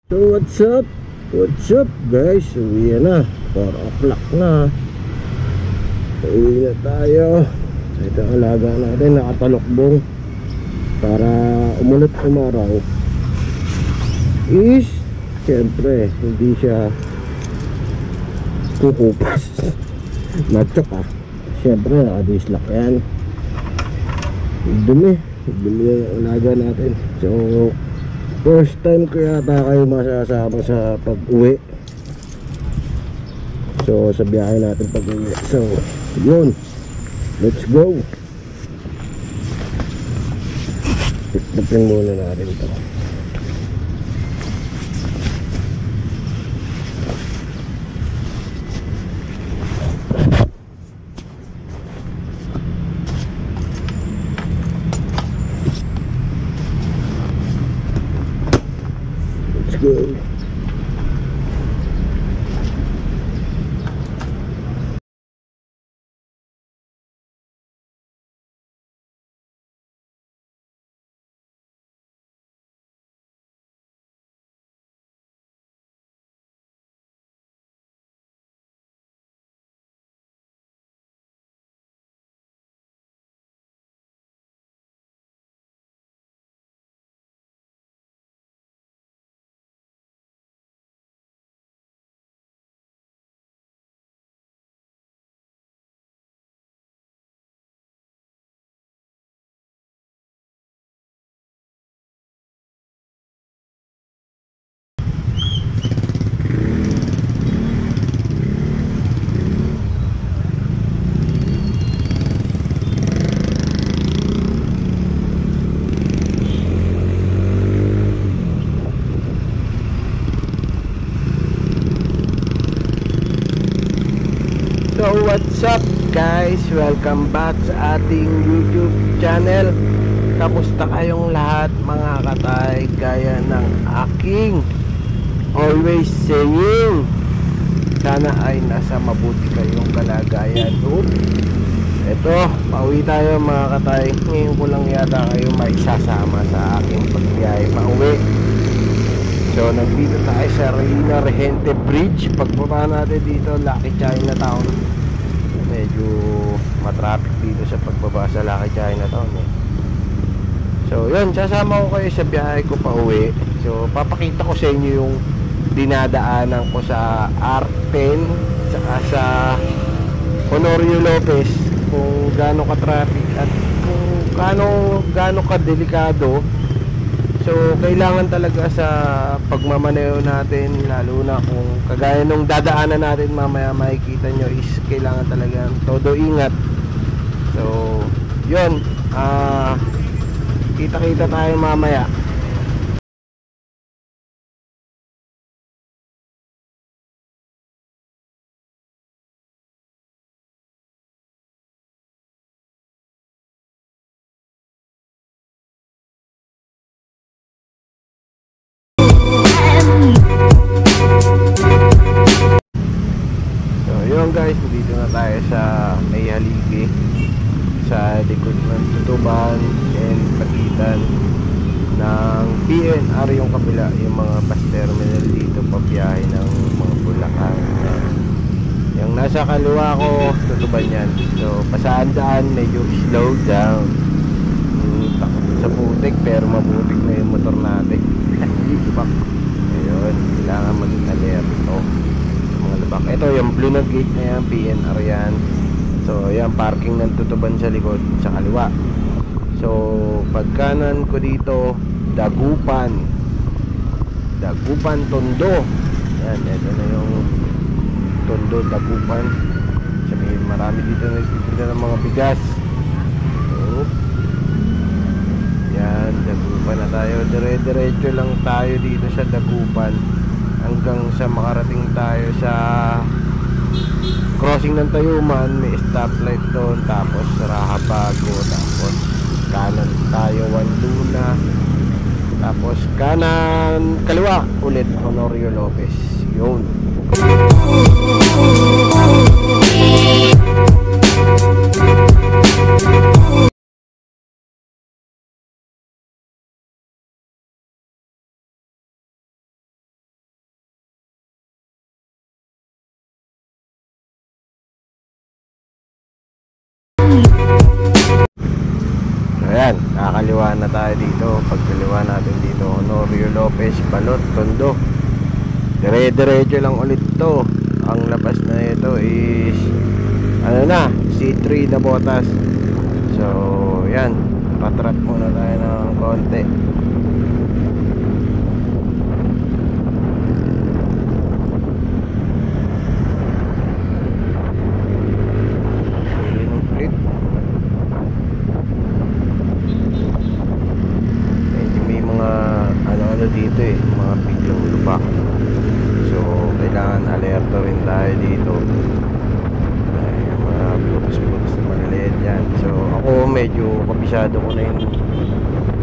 So what's up? What's up guys? Uwi na. 4 o'clock na. Uwi na tayo. Ito ang alaga natin, nakatalokbong para umulit umaraw. Is siyempre hindi siya kukupas. Matchok ah. Siyempre nakadislak yan. Dumi ang alaga natin. So first time ko yata kayo masasama sa pag-uwi. So sa biyahe natin pag-uwi. So yun, let's go. Tipin muna natin ito. Let's go. So what's up guys, welcome back sa ating YouTube channel. Kamusta kayong lahat mga katay? Gaya ng aking always saying, sana ay nasa mabuti kayong kalagayan. Ito, pauwi tayo mga katay. Ngayon ko lang yata kayo maisasama sa aking pagbiyahe pauwi. So nandito tayo sa Reina Regente Bridge. Pagbaba natin dito, Lucky Chinatown. Medyo matraffic dito sa pagbaba sa Lucky Chinatown eh. So yun, sasama ko kayo sa biyahe ko pa uwi. So papakita ko sa inyo yung dinadaanan ko sa R10 saka sa Honorio Lopez, kung gaano ka traffic at kung gaano ka delikado. So kailangan talaga sa pagmamaneho natin, lalo na kung kagaya nung dadaanan natin mamaya makikita nyo, is kailangan talaga todo ingat. So yun, kita-kita tayo mamaya. Yun guys, dito na tayo sa May Haligi, sa likod ng Tutuban and pagitan ng PNR yung kabila, yung mga bus terminal dito pabiyahe ng mga Bulacan. Yung nasa kaliwa ko, Tutuban yan. So pasaan-daan, medyo slow down. Takot sa putik pero mabutik na yung motor natin. Ayun, kailangan mag-alerto. Ito yung blue na gate na yan, PNR yan. So yan, parking ng Tutuban sa likod, sa kaliwa. So pagkanan ko dito, Dagupan Tondo. Yan, ito na yung Tondo, Dagupan. Sabihin, marami dito nagtitinda ng mga bigas. So yan, Dagupan na tayo. Dire-diretso lang tayo dito sa Dagupan hanggang sa makarating tayo sa crossing ng Tayuman. May stoplight doon, tapos Rahabago, tapos kanan tayo Wanluna, tapos kanan kaliwa ulit Honorio Lopez. Yun. kaliwa na tayo dito. Pag kaliwa natin dito, Honorio Lopez, Balot, Tondo. Dire-diretso lang ulit to. Ang labas na ito is ano na, C3 na Botas. So yan, patrat muna tayo ng konti. Dito mga biglang lupa, so kailangan alerto rin tayo dito. Ay, mga butas-butas na maliliit yan. So ako medyo kabisado ko na yung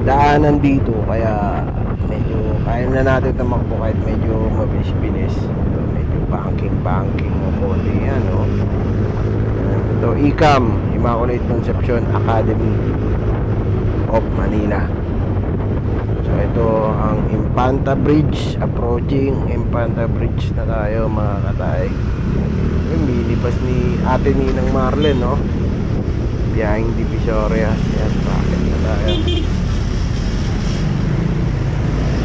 daanan dito, kaya medyo kaya na natin tamakbo kahit medyo mabilis-bilis. So, medyo banking o konti yan, no? Ito ICAM, Immaculate Conception Academy of Manila. So ito ang Infanta Bridge, approaching Infanta Bridge na tayo mga katay. Yung minibus ni Ate Ninang Marlen, no? Biyahing Divisoria. Yan, bakit na tayo.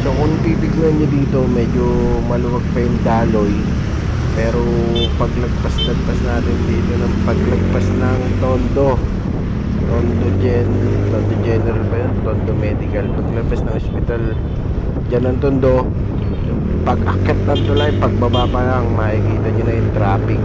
So kung titignan nyo dito, medyo maluwag pa yung daloy. Pero paglagpas natin dito ng paglagpas ng Tondo General ba yun? Tondo Medical. Paglabas ng hospital dyan ng Tondo, pag akit ng tulay, pagbaba pa lang, makikita nyo na yung traffic.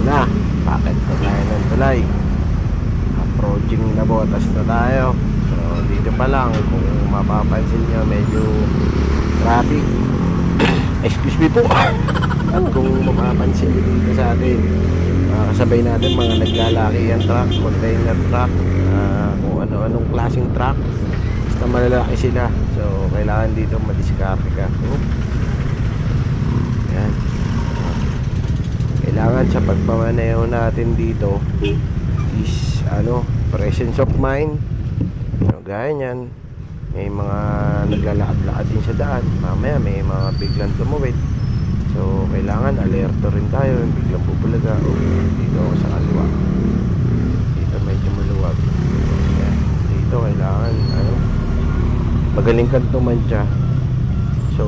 Na, bakit na tayo ng tulay, approaching na Botas na tayo. So dito pa lang, kung mapapansin nyo, medyo traffic. Excuse me po. At kung mapapansin nyo dito sa atin, kasabay natin mga naglalaki ang truck, container truck, kung ano-anong klaseng truck, basta malalaki sila. So kailangan dito madiskarte ka. Yan, kailangan sa pagmamaneho natin dito is presence of mind. Gaya nyan, may mga naglalakad-lakad din sa daan, mamaya may mga biglang tumawid. So kailangan alerto rin tayo, biglang pupulaga. Dito ako sa kaliwa, dito medyo maluwag. Dito kailangan magaling kang tumantya. So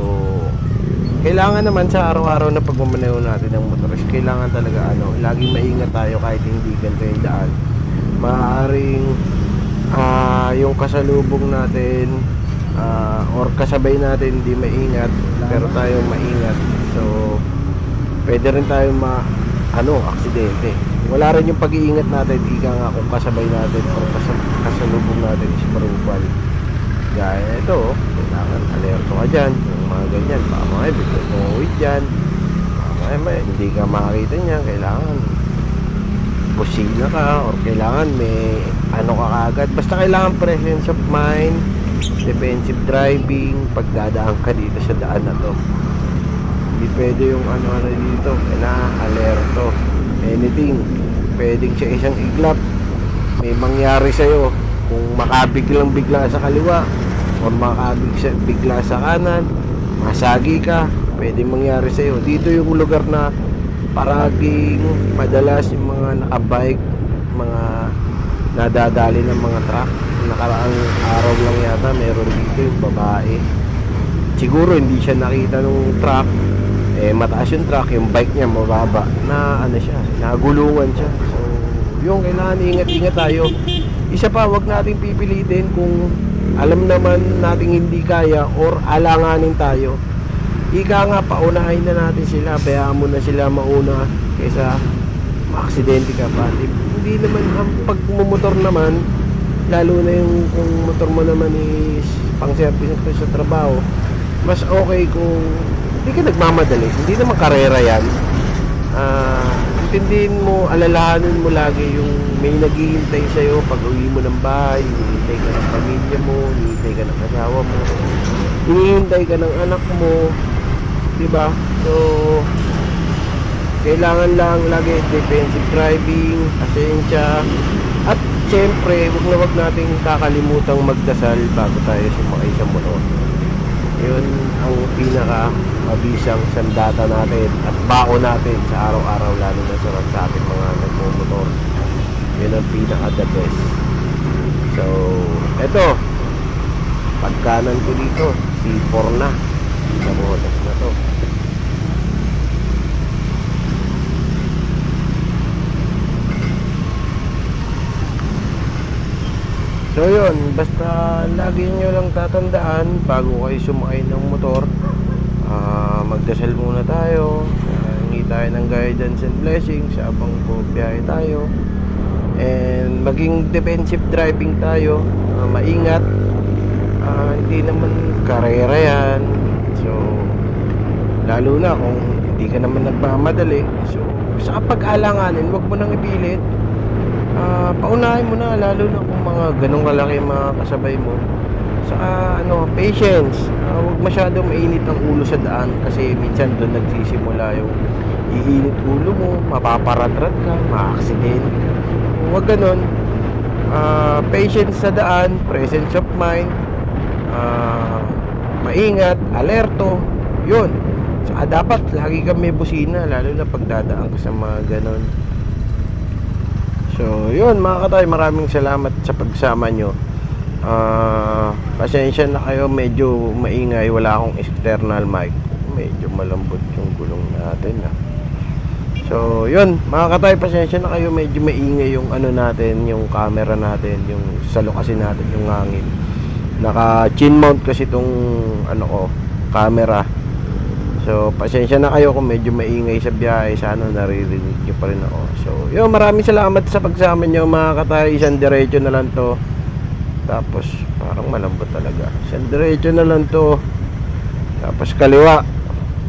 kailangan naman sa araw-araw na pagmamaneho natin ng motoris, kailangan talaga laging maingat tayo kahit hindi ganito yung daan. Maaaring yung kasalubong natin or kasabay natin hindi maingat, pero tayo maingat. So pwede rin tayo aksidente. Wala rin yung pag-iingat natin, ika nga kung kasabay natin or kasalubong natin is marupal. Gaya ito, kailangan alerto ka dyan. Yung mga ganyan, baka mga biglang tumuwid dyan, hindi ka makakita niya. Kailangan busina ka, or kailangan may ka kagad. Basta kailangan presence of mind, defensive driving pagdadaan ka dito sa daan na to. Hindi pwede yung dito, kailangan alerto. Anything, pwedeng sa isang iglap may mangyari sa'yo. Kung makabiglang bigla sa kaliwa or makabigla sa kanan, masagi ka, pwedeng mangyari sa'yo. Dito yung lugar na paraging madalas yung mga nakabike, mga nadadali ng mga truck. Nakaraang araw lang yata meron dito yung babae, siguro hindi siya nakita ng truck, mataas yung truck, yung bike niya mababa, na siya, nagulungan siya. So yung kailangan ingat-ingat tayo. Isa pa, wag nating pipilitin kung alam naman nating hindi kaya or alanganin tayo, ika nga paunahin na natin sila, bayaan mo na sila mauna kaysa maaksidente ka pa. Hindi naman, ang pagmumotor naman, lalo na yung kung motor mo naman is pang service ko sa trabaho, mas okay kung hindi ka nagmamadali. Hindi naman karera yan. Intindihin mo, alalahanin mo lagi yung may naghihintay sa'yo pag uwi mo ng bahay, hinihintay ka ng pamilya mo, hinihintay ka ng asawa mo, hinihintay ka ng anak mo, diba? So kailangan lang lagi defensive driving, pasensya, at syempre wag nating kakalimutang magdasal bago tayo sumakay sa motor. Yun ang pinaka mabisang sandata natin at bao natin sa araw-araw, lalo na sa ating mga nagmumotor. Yun ang pinaka the best. So eto, pagkanan ko dito C4 na nabuhotas na to. So yun, basta lagi nyo lang tatandaan bago kayo sumakay ng motor, magdasal muna tayo, hingi tayo ng guidance and blessings habang biyahe tayo, and maging defensive driving tayo, maingat, hindi naman karera yan. So lalo na kung hindi ka naman nagmamadali, so sa pag-alanganin, wag mo nang ipilit. Paunahin mo na, lalo na kung mga ganong kalaki mga kasabay mo. Saka patience, huwag masyadong mainit ang ulo sa daan, kasi minsan doon nagsisimula yung iinit ulo mo, mapaparatrat ka, maaksidente ka. Huwag ganon. Patience sa daan, presence of mind, maingat, alerto, yun. Saka dapat lagi kang may busina, lalo na pagdadaan ka sa mga ganon. So yun mga katay, maraming salamat sa pagsama nyo. Pasensya na kayo, medyo maingay, wala akong external mic, medyo malambot yung gulong natin So yun mga katay, pasensya na kayo, medyo maingay yung natin, yung camera natin, yung salo kasi natin, yung hangin. Naka chin mount kasi itong camera. So pasensya na kayo kung medyo maingay sa biyahe, sana naririnig nyo pa rin ako. So yun, maraming salamat sa pagsama nyo mga katay. Isang diretso na lang to, tapos parang malambot talaga, isang diretso na lang to, tapos kaliwa,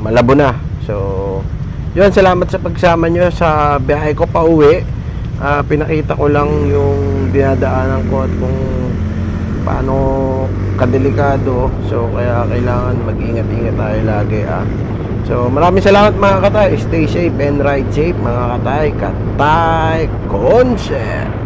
malabo na. So yun, salamat sa pagsama nyo sa biyahe ko pa uwi. Pinakita ko lang yung dinadaanan ko at kung paano kadelikado. So kaya kailangan mag-ingat-ingat tayo lagi So maraming salamat mga katay. Stay safe and ride safe mga katay. Katay Concept.